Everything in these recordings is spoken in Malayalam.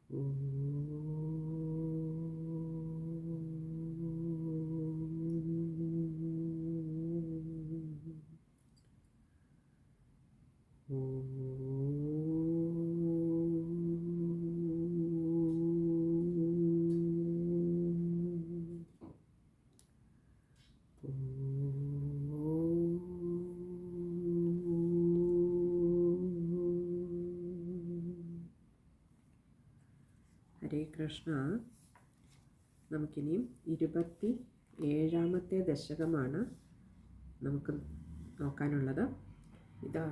ഹരേ കൃഷ്ണ. നമുക്കിനിയും 27ാമത്തെ ദശകമാണ് നമുക്ക് നോക്കാനുള്ളത്. ഇത്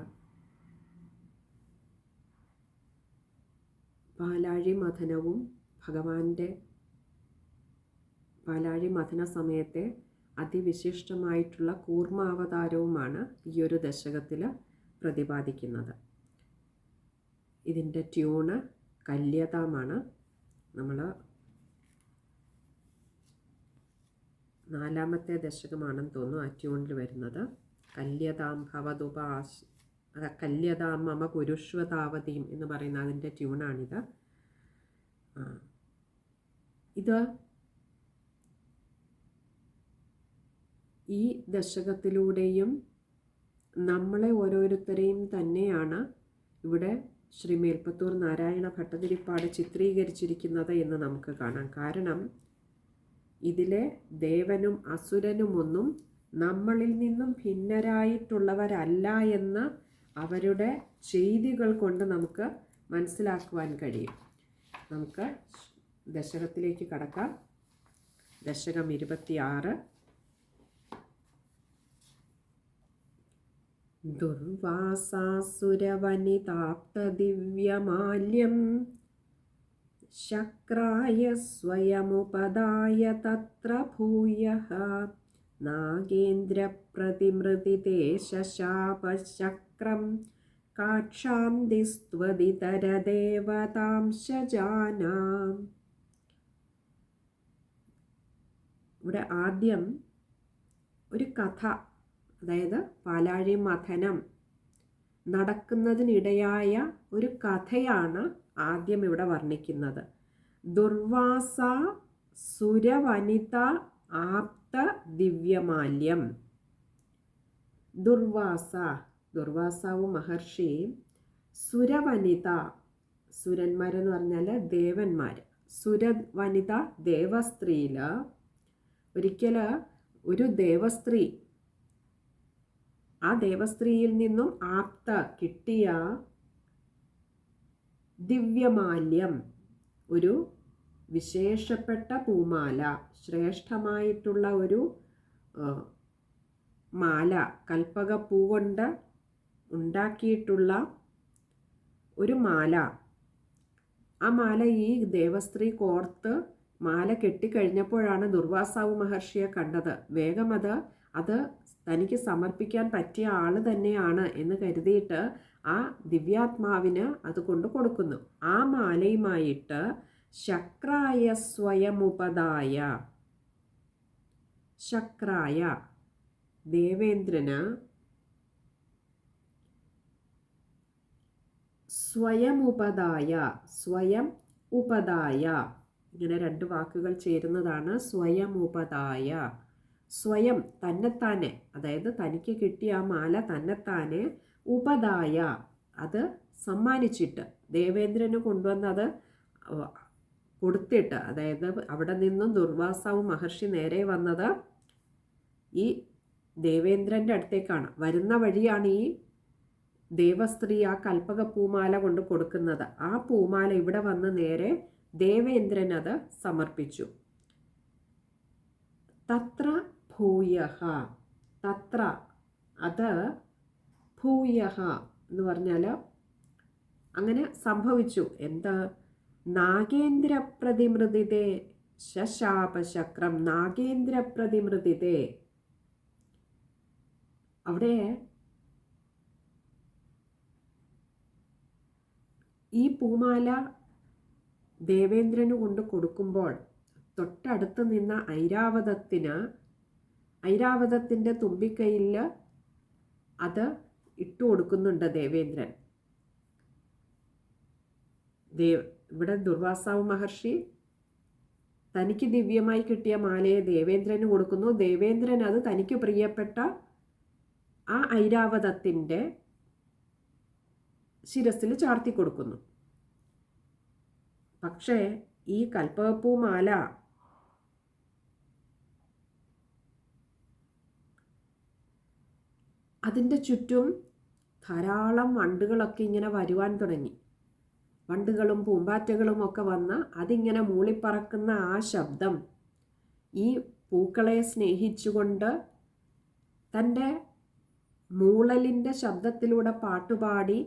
പാലാഴി മഥനവും ഭഗവാന്റെ പാലാഴി മഥന സമയത്തെ അതിവിശിഷ്ടമായിട്ടുള്ള കൂർമാവതാരവുമാണ് ഈ ഒരു ദശകത്തിൽ പ്രതിപാദിക്കുന്നത്. ഇതിൻ്റെ ട്യൂണ് കല്യതാമാണ്. നമ്മൾ 4ാമത്തെ ദശകമാണെന്ന് തോന്നുന്നു ആ ട്യൂണിൽ വരുന്നത്. കല്യതാം കല്യതാം മമ കുരുഷ്വതാവതീം എന്ന് പറയുന്ന അതിൻ്റെ ട്യൂണാണിത്. ഇത് ഈ ദശകത്തിലൂടെയും നമ്മളെ ഓരോരുത്തരെയും തന്നെയാണ് ഇവിടെ ശ്രീ മേൽപ്പത്തൂർ നാരായണ ഭട്ടതിരിപ്പാട് ചിത്രീകരിച്ചിരിക്കുന്നത് എന്ന് നമുക്ക് കാണാം. കാരണം ഇതിലെ ദേവനും അസുരനുമൊന്നും നമ്മളിൽ നിന്നും ഭിന്നരായിട്ടുള്ളവരല്ല എന്ന് അവരുടെ ചെയ്തികൾ കൊണ്ട് നമുക്ക് മനസ്സിലാക്കുവാൻ കഴിയും. നമുക്ക് ദശകത്തിലേക്ക് കടക്കാം. ദശകം 26. ദുർവാസാസുരവനിതാപ്തദിവ്യമാല്യം ശക്രായ സ്വയമുപദായ തത്ര ഭൂയഃ നാഗേന്ദ്രപ്രതിമൃതിദേശശാപശക്രം കാക്ഷാന്തിസ്ത്വദിതരദേവതാംശജാനാം. ഇവിടെ ആദ്യം ഒരു കഥ, അതായത് പാലാഴി മഥനം നടക്കുന്നതിനിടയായ ഒരു കഥയാണ് ആദ്യം ഇവിടെ വർണ്ണിക്കുന്നത്. ദുർവാസ സുരവനിത ആപ്ത ദിവ്യമാല്യം. ദുർവാസാവ് മഹർഷി സുരവനിത, സുരന്മാരെന്ന് പറഞ്ഞാൽ ദേവന്മാർ, സുരവനിത ദേവസ്ത്രീയിൽ ഒരിക്കൽ ഒരു ദേവസ്ത്രീ, ആ ദേവസ്ത്രീയിൽ നിന്നും ആപ്ത കിട്ടിയ ദിവ്യമാല്യം, ഒരു വിശേഷപ്പെട്ട പൂമാല, ശ്രേഷ്ഠമായിട്ടുള്ള ഒരു മാല, കൽപ്പകപ്പൂ കൊണ്ട് ഉണ്ടാക്കിയിട്ടുള്ള ഒരു മാല. ആ മാല ഈ ദേവസ്ത്രീ കോർത്ത് മാല കെട്ടിക്കഴിഞ്ഞപ്പോഴാണ് ദുർവാസാവ് മഹർഷിയെ കണ്ടത്. വേഗം അത് തനിക്ക് സമർപ്പിക്കാൻ പറ്റിയ ആൾ തന്നെയാണ് എന്ന് കരുതിയിട്ട് ആ ദിവ്യാത്മാവിന് അത് കൊണ്ട് കൊടുക്കുന്നു. ആ മാലയുമായിട്ട് ശക്രായ സ്വയമുപദായ, ശക്രായ ദേവേന്ദ്രന് സ്വയമുപദായ, സ്വയം ഉപദായ, ഇങ്ങനെ രണ്ട് വാക്കുകൾ ചേരുന്നതാണ് സ്വയമുപദായ. സ്വയം തന്നെത്താനെ, അതായത് തനിക്ക് കിട്ടിയ ആ മാല തന്നെത്താനെ, ഉപദായ അത് സമ്മാനിച്ചിട്ട്, ദേവേന്ദ്രന് കൊണ്ടുവന്നത് കൊടുത്തിട്ട്, അതായത് അവിടെ നിന്നും ദുർവാസാവ് മഹർഷി നേരെ വന്നത് ഈ ദേവേന്ദ്രൻ്റെ അടുത്തേക്കാണ്. വരുന്ന വഴിയാണ് ഈ ദേവസ്ത്രീ ആ കൽപ്പക പൂമാല കൊണ്ട് കൊടുക്കുന്നത്. ആ പൂമാല ഇവിടെ വന്ന് നേരെ ദേവേന്ദ്രൻ അത് സമർപ്പിച്ചു. തത്ര ഭൂയഃ, തത്ര അത്, ഭൂയഃ എന്ന് പറഞ്ഞാൽ അങ്ങനെ സംഭവിച്ചു. എന്താ? നാഗേന്ദ്രപ്രതിമൃതിതേ ശശാപശക്രം, നാഗേന്ദ്രപ്രതിമൃതിതേ. അവിടെ ഈ പൂമാല ദേവേന്ദ്രന് കൊണ്ട് കൊടുക്കുമ്പോൾ തൊട്ടടുത്ത് നിന്ന ഐരാവതത്തിൻ്റെ തുമ്പിക്കൈയിൽ അത് ഇട്ടു കൊടുക്കുന്നുണ്ട് ദേവേന്ദ്രൻ. ഇവിടെ ദുർവാസാവ് മഹർഷി തനിക്ക് ദിവ്യമായി കിട്ടിയ മാലയെ ദേവേന്ദ്രന് കൊടുക്കുന്നു. ദേവേന്ദ്രൻ അത് തനിക്ക് പ്രിയപ്പെട്ട ആ ഐരാവതത്തിൻ്റെ ശിരസിൽ ചാർത്തി കൊടുക്കുന്നു. പക്ഷേ ഈ കൽപ്പകപ്പൂ മാല അതിൻ്റെ ചുറ്റും ധാരാളം വണ്ടുകളൊക്കെ ഇങ്ങനെ വരുവാൻ തുടങ്ങി. വണ്ടുകളും പൂമ്പാറ്റകളും ഒക്കെ വന്ന് അതിങ്ങനെ മൂളിപ്പറക്കുന്ന ആ ശബ്ദം ഈ പൂക്കളെ സ്നേഹിച്ചുകൊണ്ട് തൻ്റെ മൂളലിൻ്റെ ശബ്ദത്തിലൂടെ പാട്ടുപാടി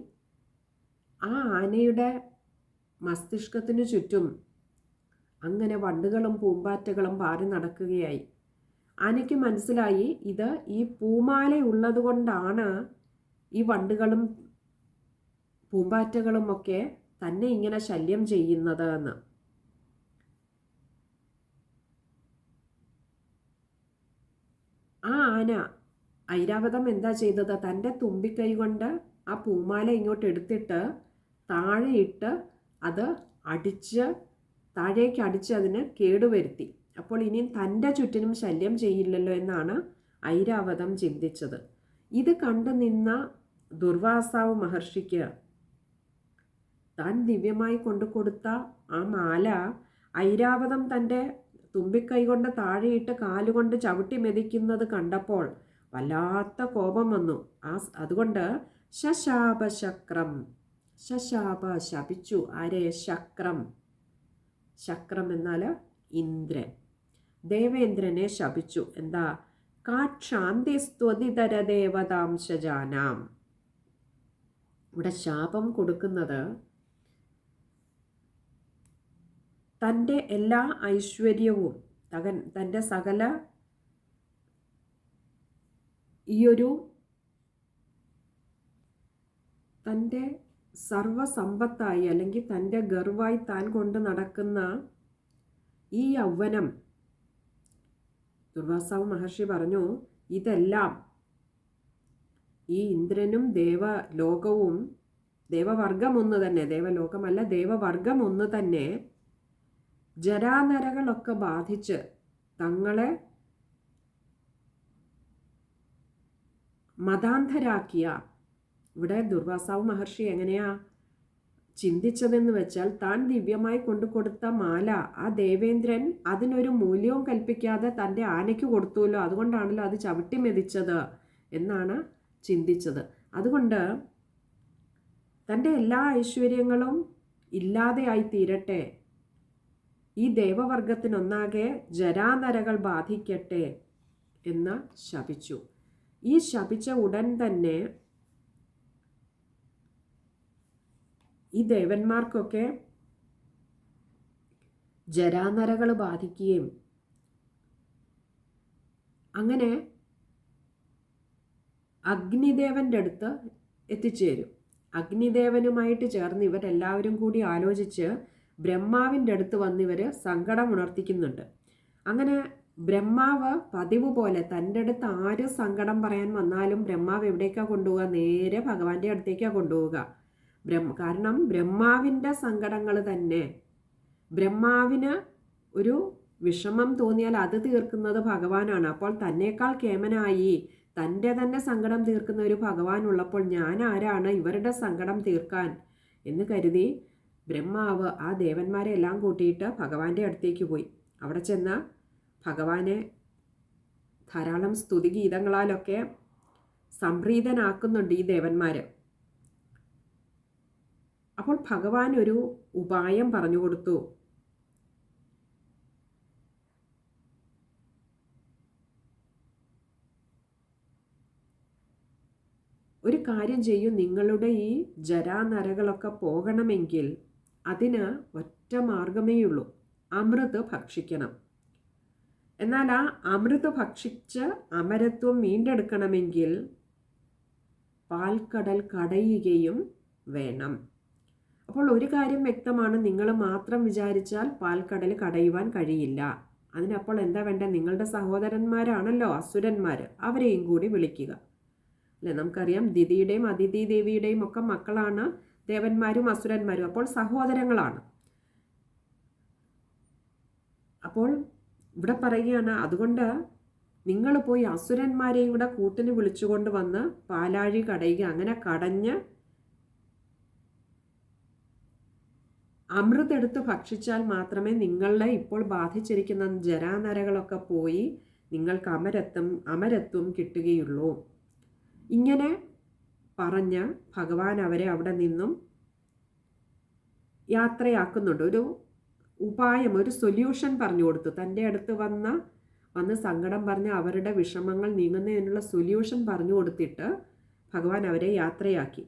ആ ആനയുടെ മസ്തിഷ്കത്തിനു ചുറ്റും അങ്ങനെ വണ്ടുകളും പൂമ്പാറ്റകളും പാറി നടക്കുകയായി. ആനയ്ക്ക് മനസ്സിലായി ഇത് ഈ പൂമാല ഉള്ളത് കൊണ്ടാണ് ഈ വണ്ടുകളും പൂമ്പാറ്റകളും ഒക്കെ തന്നെ ഇങ്ങനെ ശല്യം ചെയ്യുന്നത് എന്ന്. ആ ആന ഐരാവതം എന്താ ചെയ്തത്? തൻ്റെ തുമ്പിക്കൈ കൊണ്ട് ആ പൂമാല ഇങ്ങോട്ട് എടുത്തിട്ട് താഴെയിട്ട് അത് താഴേക്ക് അടിച്ച് അതിന് കേടുവരുത്തി. അപ്പോൾ ഇനിയും തൻ്റെ ചുറ്റിനും ശല്യം ചെയ്യില്ലല്ലോ എന്നാണ് ഐരാവതം ചിന്തിച്ചത്. ഇത് കണ്ടു നിന്ന ദുർവാസാവ് മഹർഷിക്ക് താൻ ദിവ്യമായി കൊണ്ടുകൊടുത്ത ആ മാല ഐരാവതം തൻ്റെ തുമ്പിക്കൈ കൊണ്ട് താഴെയിട്ട് കാലുകൊണ്ട് ചവിട്ടി മെതിക്കുന്നത് കണ്ടപ്പോൾ വല്ലാത്ത കോപം വന്നു. അതുകൊണ്ട് ശശാപശക്രം, ശപിച്ചു. ആരെ? ശക്രം. ശക്രം എന്നാൽ ഇന്ദ്രൻ. ദേവേന്ദ്രനെ ശപിച്ചു. എന്താ? കാക്ഷാന്തിസ്ത്വതിതര ദേവതാംശജാനാം. ഇവിടെ ശാപം കൊടുക്കുന്നത് തൻ്റെ എല്ലാ ഐശ്വര്യവും തൻ്റെ സകല തൻ്റെ സർവസമ്പത്തായി അല്ലെങ്കിൽ തൻ്റെ ഗർവായി താൻ കൊണ്ട് നടക്കുന്ന ഈ യൗവനം, ദുർവാസാവ് മഹർഷി പറഞ്ഞു, ഇതെല്ലാം ഈ ഇന്ദ്രനും ദേവലോകവും, ദേവവർഗം ഒന്ന് തന്നെ, ദേവലോകമല്ല ദേവവർഗം ഒന്ന് തന്നെ ജരാനരകളൊക്കെ ബാധിച്ച് തങ്ങളെ മതാന്ധരാക്കിയ. ഇവിടെ ദുർവാസാവ് മഹർഷി എങ്ങനെയാ ചിന്തിച്ചതെന്ന് വെച്ചാൽ, താൻ ദിവ്യമായി കൊണ്ടുകൊടുത്ത മാല ആ ദേവേന്ദ്രൻ അതിനൊരു മൂല്യവും കൽപ്പിക്കാതെ തൻ്റെ ആനയ്ക്ക് കൊടുത്തുല്ലോ, അതുകൊണ്ടാണല്ലോ അത് ചവിട്ടി മെതിച്ചത് എന്നാണ് ചിന്തിച്ചത്. അതുകൊണ്ട് തൻ്റെ എല്ലാ ഐശ്വര്യങ്ങളും ഇല്ലാതെയായി തീരട്ടെ, ഈ ദേവവർഗത്തിനൊന്നാകെ ജരാനരകൾ ബാധിക്കട്ടെ എന്ന് ശപിച്ചു. ഈ ശപിച്ച ഉടൻ തന്നെ ഈ ദേവന്മാർക്കൊക്കെ ജരാനരകൾ ബാധിക്കുകയും അങ്ങനെ അഗ്നിദേവൻ്റെ അടുത്ത് എത്തിച്ചേരും. അഗ്നിദേവനുമായിട്ട് ചേർന്ന് ഇവരെല്ലാവരും കൂടി ആലോചിച്ച് ബ്രഹ്മാവിൻ്റെ അടുത്ത് വന്നിവർ സങ്കടം ഉണർത്തിക്കുന്നുണ്ട്. അങ്ങനെ ബ്രഹ്മാവ് പതിവ് പോലെ തൻ്റെ അടുത്ത് ആര് സങ്കടം പറയാൻ വന്നാലും ബ്രഹ്മാവ് എവിടേക്കാണ് കൊണ്ടുപോവുക? നേരെ ഭഗവാന്റെ അടുത്തേക്കാണ് കൊണ്ടുപോവുക. കാരണം ബ്രഹ്മാവിൻ്റെ സങ്കടങ്ങൾ തന്നെ, ബ്രഹ്മാവിന് ഒരു വിഷമം തോന്നിയാൽ അത് തീർക്കുന്നത് ഭഗവാനാണ്. അപ്പോൾ തന്നേക്കാൾ കേമനായി തൻ്റെ തന്നെ സങ്കടം തീർക്കുന്ന ഒരു ഭഗവാൻ ഉള്ളപ്പോൾ ഞാൻ ആരാണ് ഇവരുടെ സങ്കടം തീർക്കാൻ എന്ന് കരുതി ബ്രഹ്മാവ് ആ ദേവന്മാരെ എല്ലാം കൂട്ടിയിട്ട് ഭഗവാന്റെ അടുത്തേക്ക് പോയി. അവിടെ ചെന്ന് ഭഗവാനെ ധാരാളം സ്തുതിഗീതങ്ങളാലൊക്കെ സംപ്രീതനാക്കുന്നുണ്ട് ഈ ദേവന്മാർ. അപ്പോൾ ഭഗവാൻ ഒരു ഉപായം പറഞ്ഞു കൊടുത്തു. ഒരു കാര്യം ചെയ്യൂ, നിങ്ങളുടെ ഈ ജരാനരകളൊക്കെ പോകണമെങ്കിൽ അതിന് ഒറ്റ മാർഗമേയുള്ളൂ, അമൃത് ഭക്ഷിക്കണം. എന്നാൽ ആ അമൃത് ഭക്ഷിച്ച് അമരത്വം വീണ്ടെടുക്കണമെങ്കിൽ പാൽക്കടൽ കടയുകയും വേണം. അപ്പോൾ ഒരു കാര്യം വ്യക്തമാണ്, നിങ്ങൾ മാത്രം വിചാരിച്ചാൽ പാൽക്കടൽ കടയുവാൻ കഴിയില്ല. അതിനപ്പോൾ എന്താ വേണ്ടത്? നിങ്ങളുടെ സഹോദരന്മാരാണല്ലോ അസുരന്മാർ, അവരെയും കൂടി വിളിക്കുക. അല്ലേ, നമുക്കറിയാം ദിതിയുടെയും അതിഥി ദേവിയുടെയും ഒക്കെ മക്കളാണ് ദേവന്മാരും അസുരന്മാരും, അപ്പോൾ സഹോദരങ്ങളാണ്. അപ്പോൾ ഇവിടെ പറയുകയാണ്, അതുകൊണ്ട് നിങ്ങൾ പോയി അസുരന്മാരെയും കൂടെ കൂട്ടിന് വിളിച്ചുകൊണ്ട് വന്ന് പാലാഴി കടയുക. അങ്ങനെ കടഞ്ഞ് അമൃതെടുത്ത് ഭക്ഷിച്ചാൽ മാത്രമേ നിങ്ങളെ ഇപ്പോൾ ബാധിച്ചിരിക്കുന്ന ജരാനരകളൊക്കെ പോയി നിങ്ങൾക്ക് അമരത്വം കിട്ടുകയുള്ളൂ. ഇങ്ങനെ പറഞ്ഞ് ഭഗവാൻ അവരെ അവിടെ നിന്നും യാത്രയാക്കുന്നുണ്ട്. ഒരു ഉപായം, ഒരു സൊല്യൂഷൻ പറഞ്ഞു കൊടുത്തു. തൻ്റെ അടുത്ത് വന്ന് സങ്കടം പറഞ്ഞ് അവരുടെ വിഷമങ്ങൾ നീങ്ങുന്നതിനുള്ള സൊല്യൂഷൻ പറഞ്ഞു കൊടുത്തിട്ട് ഭഗവാൻ അവരെ യാത്രയാക്കി.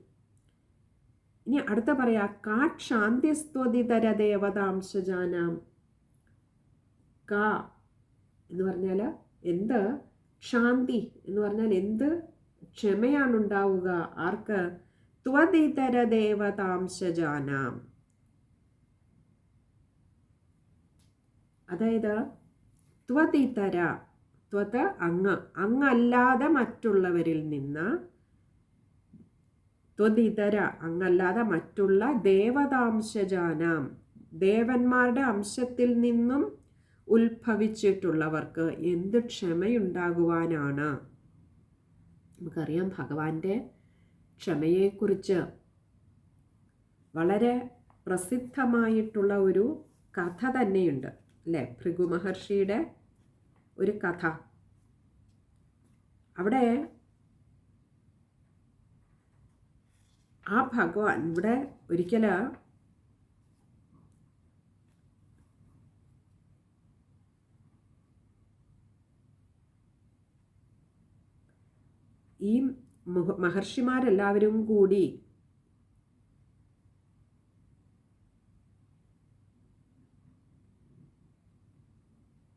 ഇനി അടുത്ത പറയാ, കാട്ട് ശാന്തിസ്ത്വതിതര ദേവതാംശജാനാം. കാ എന്ന് പറഞ്ഞാൽ എന്ത്? ശാന്തി എന്ന് പറഞ്ഞാൽ എന്ത്? ക്ഷമയാണുണ്ടാവുക. ആർക്ക്? ത്വതിതര ദേവതാംശജാനാം. അതായത് ത്വതിതര, ത്വത് അങ്ങല്ലാതെ മറ്റുള്ളവരിൽ നിന്ന്, ത്വതിതര അങ്ങല്ലാതെ മറ്റുള്ള ദേവതാംശജാനാം, ദേവന്മാരുടെ അംശത്തിൽ നിന്നും ഉത്ഭവിച്ചിട്ടുള്ളവർക്ക് എന്ത് ക്ഷമയുണ്ടാകുവാനാണ്. നമുക്കറിയാം ഭഗവാന്റെ ക്ഷമയെക്കുറിച്ച് വളരെ പ്രസിദ്ധമായിട്ടുള്ള ഒരു കഥ തന്നെയുണ്ട് അല്ലേ? ഭൃഗു മഹർഷിയുടെ ഒരു കഥ. അവിടെ ആ ഭഗവാൻ ഇവിടെ ഒരിക്കൽ ഈ മഹർഷിമാരെല്ലാവരും കൂടി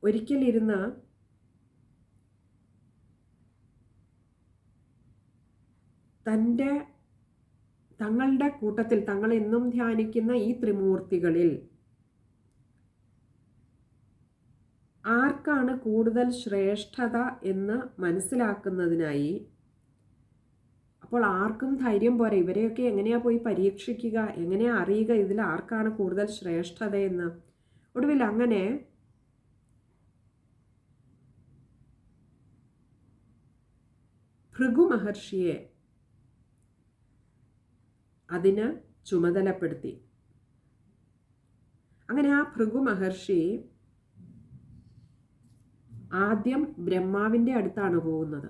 ഒരിക്കലിരുന്ന് തങ്ങളുടെ കൂട്ടത്തിൽ തങ്ങൾ എന്നും ധ്യാനിക്കുന്ന ഈ ത്രിമൂർത്തികളിൽ ആർക്കാണ് കൂടുതൽ ശ്രേഷ്ഠത എന്ന് മനസ്സിലാക്കുന്നതിനായി, അപ്പോൾ ആർക്കും ധൈര്യം പോരാ, ഇവരെയൊക്കെ എങ്ങനെയാ പോയി പരീക്ഷിക്കുക, എങ്ങനെയാ അറിയുക ഇതിൽ ആർക്കാണ് കൂടുതൽ ശ്രേഷ്ഠതയെന്ന്. ഒടുവിൽ അങ്ങനെ ഭൃഗു മഹർഷിയെ അതിന് ചുമതലപ്പെടുത്തി. അങ്ങനെ ആ ഭൃഗു മഹർഷി ആദ്യം ബ്രഹ്മാവിൻ്റെ അടുത്താണ് പോകുന്നത്.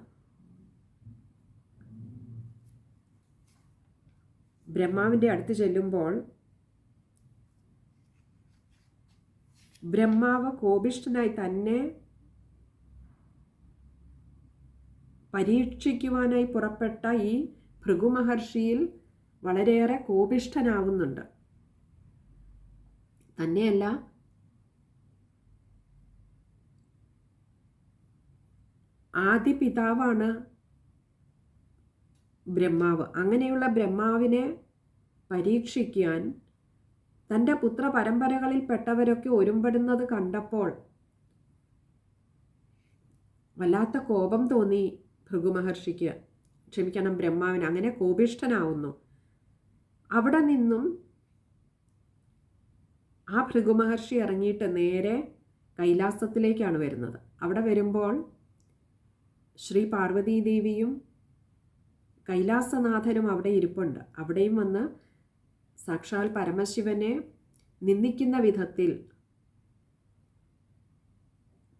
ബ്രഹ്മാവിൻ്റെ അടുത്ത് ചെല്ലുമ്പോൾ ബ്രഹ്മാവ് കോപിഷ്ഠനായി തന്നെ പരീക്ഷിക്കുവാനായി പുറപ്പെട്ട ഈ ഭൃഗു മഹർഷിയിൽ വളരെയേറെ കോപിഷ്ഠനാവുന്നുണ്ട്. തന്നെയല്ല, ആദി പിതാവാണ് ബ്രഹ്മാവ്. അങ്ങനെയുള്ള ബ്രഹ്മാവിനെ പരീക്ഷിക്കാൻ തൻ്റെ പുത്ര പരമ്പരകളിൽപ്പെട്ടവരൊക്കെ ഒരുമ്പെടുന്നത് കണ്ടപ്പോൾ വല്ലാത്ത കോപം തോന്നി ഭൃഗു മഹർഷിക്ക്, ക്ഷമിക്കണം ബ്രഹ്മാവിന്. അങ്ങനെ കോപിഷ്ഠനാവുന്നു. അവിടെ നിന്നും ആ ഭൃഗു മഹർഷി ഇറങ്ങിയിട്ട് നേരെ കൈലാസത്തിലേക്കാണ് വരുന്നത്. അവിടെ വരുമ്പോൾ ശ്രീ പാർവതീദേവിയും കൈലാസനാഥനും അവിടെ ഇരിപ്പുണ്ട്. അവിടെയും വന്ന് സാക്ഷാൽ പരമശിവനെ നിന്ദിക്കുന്ന വിധത്തിൽ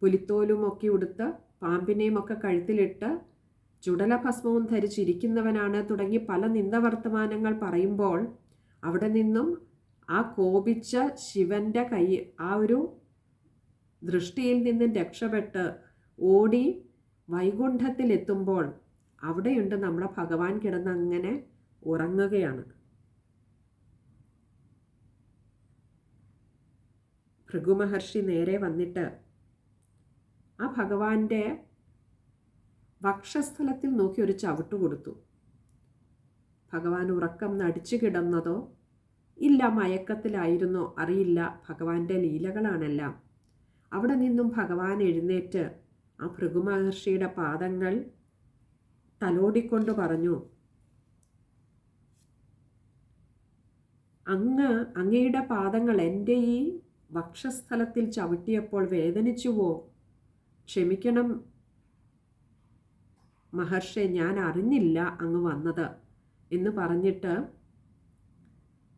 പുലിത്തോലുമൊക്കെ ഉടുത്ത് പാമ്പിനെയും ഒക്കെ കഴുത്തിലിട്ട് ചുടലഭസ്മവും ധരിച്ചിരിക്കുന്നവനാണ് തുടങ്ങി പല നിന്ദവർത്തമാനങ്ങൾ പറയുമ്പോൾ അവിടെ നിന്നും ആ കോപിച്ച ശിവന്റെ ആ ഒരു ദൃഷ്ടിയിൽ നിന്നും രക്ഷപ്പെട്ട് ഓടി വൈകുണ്ഠത്തിലെത്തുമ്പോൾ അവിടെയുണ്ട് നമ്മുടെ ഭഗവാൻ കിടന്ന് അങ്ങനെ ഉറങ്ങുകയാണ്. ഭൃഗു മഹർഷി നേരെ വന്നിട്ട് ആ ഭഗവാന്റെ വക്ഷസ്ഥലത്തിൽ നോക്കി ഒരു ചവിട്ട് കൊടുത്തു. ഭഗവാൻ ഉറക്കം നടിച്ചു കിടന്നതോ ഇല്ല മയക്കത്തിലായിരുന്നോ അറിയില്ല. ഭഗവാന്റെ ലീലകളാണെല്ലാം. അവിടെ നിന്നും ഭഗവാൻ എഴുന്നേറ്റ് ആ ഭൃഗു മഹർഷിയുടെ പാദങ്ങൾ തലോടിക്കൊണ്ട് പറഞ്ഞു, അങ്ങയുടെ പാദങ്ങൾ എൻ്റെ ഈ വക്ഷസ്ഥലത്തിൽ ചവിട്ടിയപ്പോൾ വേദനിച്ചുവോ? ക്ഷമിക്കണം മഹർഷി, ഞാൻ അറിഞ്ഞില്ല അങ്ങ് വന്നത് എന്ന് പറഞ്ഞിട്ട്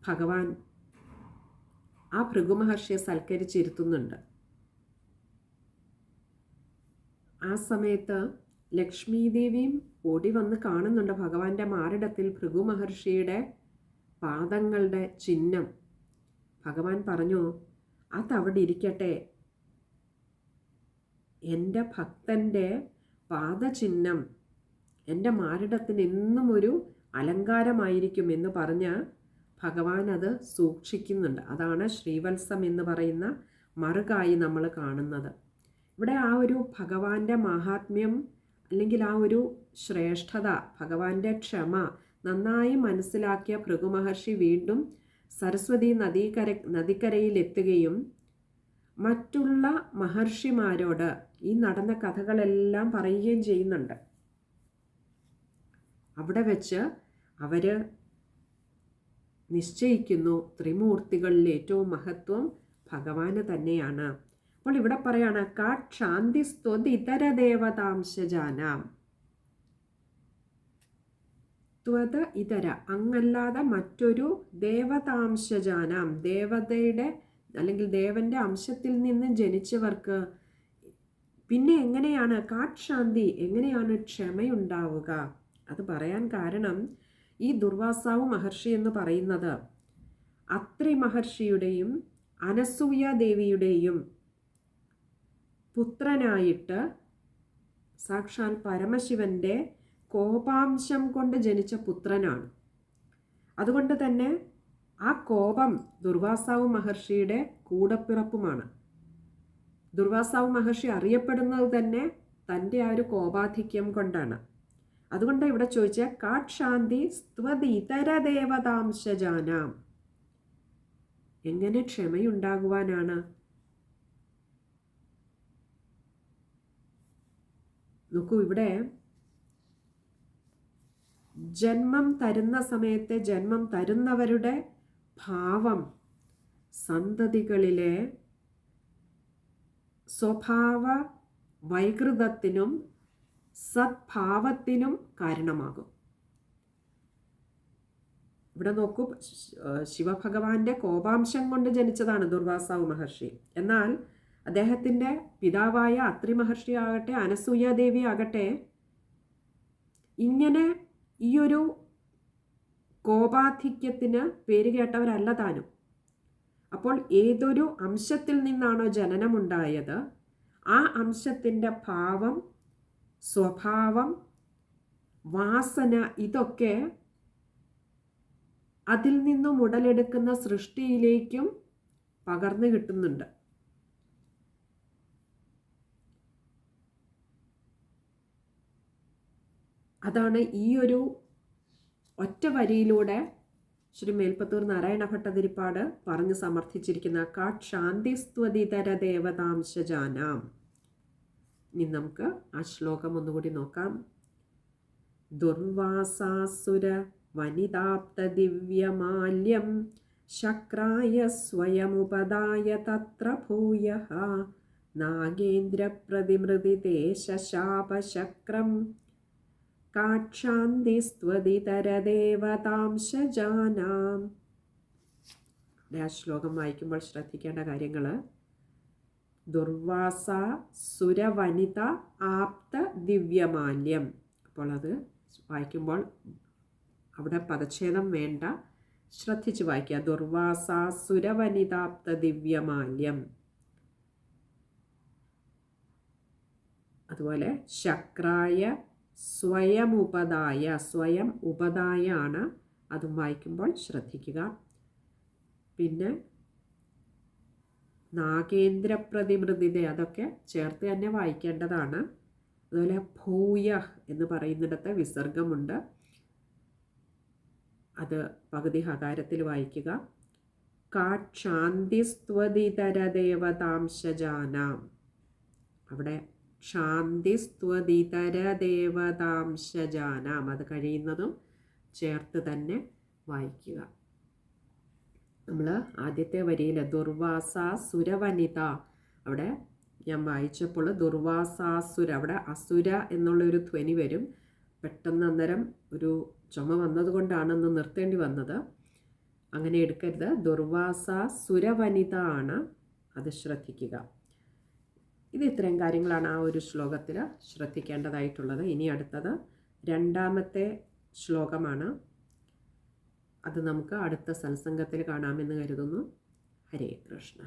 ഭഗവാൻ ആ ഭൃഗു മഹർഷിയെ സൽക്കരിച്ചിരുത്തുന്നുണ്ട്. ആ സമയത്ത് ലക്ഷ്മീദേവിയും ഓടി വന്ന് കാണുന്നുണ്ട് ഭഗവാന്റെ മാറിടത്തിൽ ഭൃഗു മഹർഷിയുടെ പാദങ്ങളുടെ ചിഹ്നം. ഭഗവാൻ പറഞ്ഞു, അതവിടെ ഇരിക്കട്ടെ, എൻ്റെ ഭക്തൻ്റെ പാദചിഹ്നം എൻ്റെ മാറിടത്തിന് എന്നും ഒരു അലങ്കാരമായിരിക്കും എന്ന് പറഞ്ഞ് ഭഗവാൻ അത് സൂക്ഷിക്കുന്നുണ്ട്. അതാണ് ശ്രീവത്സം എന്ന് പറയുന്ന മറുകായി നമ്മൾ കാണുന്നത്. ഇവിടെ ആ ഒരു ഭഗവാന്റെ മഹാത്മ്യം അല്ലെങ്കിൽ ആ ഒരു ശ്രേഷ്ഠത, ഭഗവാന്റെ ക്ഷമ നന്നായി മനസ്സിലാക്കിയ ഭൃഗു മഹർഷി വീണ്ടും സരസ്വതി നദിക്കരയിൽ എത്തുകയും മറ്റുള്ള മഹർഷിമാരോട് ഈ നടന്ന കഥകളെല്ലാം പറയുകയും ചെയ്യുന്നുണ്ട്. അവിടെ വെച്ച് അവർ നിശ്ചയിക്കുന്നു ത്രിമൂർത്തികളിൽ ഏറ്റവും മഹത്വം ഭഗവാന് തന്നെയാണ്. അപ്പോൾ ഇവിടെ പറയാണ് കാക്ഷാന്തിസ്ത്വദിതര ദേവതാംശജാനാം. ത്വത് ഇതര അങ്ങല്ലാതെ മറ്റൊരു ദേവതാംശജാനാം, ദേവതയുടെ അല്ലെങ്കിൽ ദേവന്റെ അംശത്തിൽ നിന്ന് ജനിച്ചവർക്ക് പിന്നെ എങ്ങനെയാണ് കാക്ഷാന്തി, എങ്ങനെയാണ് ക്ഷമയുണ്ടാവുക? അത് പറയാൻ കാരണം ഈ ദുർവാസാവ് മഹർഷി എന്ന് പറയുന്നത് അത്രി മഹർഷിയുടെയും അനസൂയ ദേവിയുടെയും പുത്രനായിട്ട് സാക്ഷാൽ പരമശിവന്റെ കോപാംശം കൊണ്ട് ജനിച്ച പുത്രനാണ്. അതുകൊണ്ട് തന്നെ ആ കോപം ദുർവാസാവ് മഹർഷിയുടെ കൂടപ്പിറപ്പുമാണ്. ദുർവാസാവ് മഹർഷി അറിയപ്പെടുന്നത് തന്നെ തൻ്റെ ആ ഒരു കോപാധിക്യം കൊണ്ടാണ്. അതുകൊണ്ട് ഇവിടെ ചോദിച്ച കാക്ഷാന്തി സ്ത്വദിതര ദേവതാംശജാനാം, എങ്ങനെ ക്ഷമയുണ്ടാകുവാനാണ്? നോക്കൂ, ഇവിടെ ജന്മം തരുന്ന സമയത്തെ ജന്മം തരുന്നവരുടെ ഭാവം സന്തതികളിലെ സ്വഭാവ വൈകൃതത്തിനും സദ്ഭാവത്തിനും കാരണമാകും. ഇവിടെ നോക്കൂ, ശിവഭഗവാന്റെ കോപാംശം കൊണ്ട് ജനിച്ചതാണ് ദുർവാസാവ് മഹർഷി. എന്നാൽ അദ്ദേഹത്തിൻ്റെ പിതാവായ അത്രി മഹർഷി ആകട്ടെ അനസൂയാദേവി ആകട്ടെ ഇങ്ങനെ ഈ ഒരു കോപാധിക്യത്തിന് പേരുകേട്ടവരല്ല താനും. അപ്പോൾ ഏതൊരു അംശത്തിൽ നിന്നാണോ ജനനമുണ്ടായത് ആ അംശത്തിൻ്റെ ഭാവം, സ്വഭാവം, വാസന ഇതൊക്കെ അതിൽ നിന്നും ഉടലെടുക്കുന്ന സൃഷ്ടിയിലേക്കും പകർന്നു കിട്ടുന്നുണ്ട്. അതാണ് ഈ ഒരു ഒറ്റ വരിയിലൂടെ ശ്രീ മേൽപ്പത്തൂർ നാരായണ ഭട്ടതിരിപ്പാട് പറഞ്ഞ് സമർത്ഥിച്ചിരിക്കുന്ന കാക്ഷാന്തിസ്ത്വദിതര ദേവതാംശജാനാം. ഇനി നമുക്ക് ആ ശ്ലോകം ഒന്നുകൂടി നോക്കാം. ദുർവാസാസുര വനിതാപ്ത ദിവ്യമാല്യം ശക്രായ സ്വയമുപദായ തത്ര ഭൂയഃ നാഗേന്ദ്ര പ്രതിമൃതിദേശാപശക്രം കാക്ഷാന്തിസ്ത്വദിതര ദേവതാംശജാനാം. ആ ശ്ലോകം വായിക്കുമ്പോൾ ശ്രദ്ധിക്കേണ്ട കാര്യങ്ങൾ: ദുർവാസ സുരവനിത ആപ്ത ദിവ്യമാല്യം. അപ്പോൾ അത് വായിക്കുമ്പോൾ അവിടെ പദച്ഛേദം വേണ്ട, ശ്രദ്ധിച്ച് വായിക്കുക. ദുർവാസ സുരവനിതാപ്ത ദിവ്യമാല്യം. അതുപോലെ ശക്രായ സ്വയമുപദായ, സ്വയം ഉപദായ ആണ്, അതും വായിക്കുമ്പോൾ ശ്രദ്ധിക്കുക. പിന്നെ നാഗേന്ദ്ര പ്രതിമൃതിത, അതൊക്കെ ചേർത്ത് തന്നെ വായിക്കേണ്ടതാണ്. അതുപോലെ ഭൂയ എന്ന് പറയുന്നിടത്ത് വിസർഗമുണ്ട്, അത് പകുതി ഹകാരത്തിൽ വായിക്കുക. കാക്ഷാന്തിസ്ത്വദിതര ദേവതാംശജാനാം, അവിടെ ക്ഷാന്തിസ്ത്വദിതര ദേവതാംശജാനാം, അത് കഴിയുന്നതും ചേർത്ത് തന്നെ വായിക്കുക. നമ്മൾ ആദ്യത്തെ വരിയിൽ ദുർവാസാസുരവനിത, അവിടെ ഞാൻ വായിച്ചപ്പോൾ ദുർവാസാസുര, അവിടെ അസുര എന്നുള്ളൊരു ധ്വനി വരും. പെട്ടെന്ന് അന്നേരം ഒരു ചുമ വന്നതുകൊണ്ടാണെന്ന് നിർത്തേണ്ടി വന്നത്. അങ്ങനെ എടുക്കരുത്. ദുർവാസാസുരവനിത ആണ്, അത് ശ്രദ്ധിക്കുക. ഇത് ഇത്രയും കാര്യങ്ങളാണ് ആ ഒരു ശ്ലോകത്തിൽ ശ്രദ്ധിക്കേണ്ടതായിട്ടുള്ളത്. ഇനി അടുത്തത് രണ്ടാമത്തെ ശ്ലോകമാണ്. അത് നമുക്ക് അടുത്ത സത്സംഗത്തിൽ കാണാമെന്ന് കരുതുന്നു. ഹരേ കൃഷ്ണ.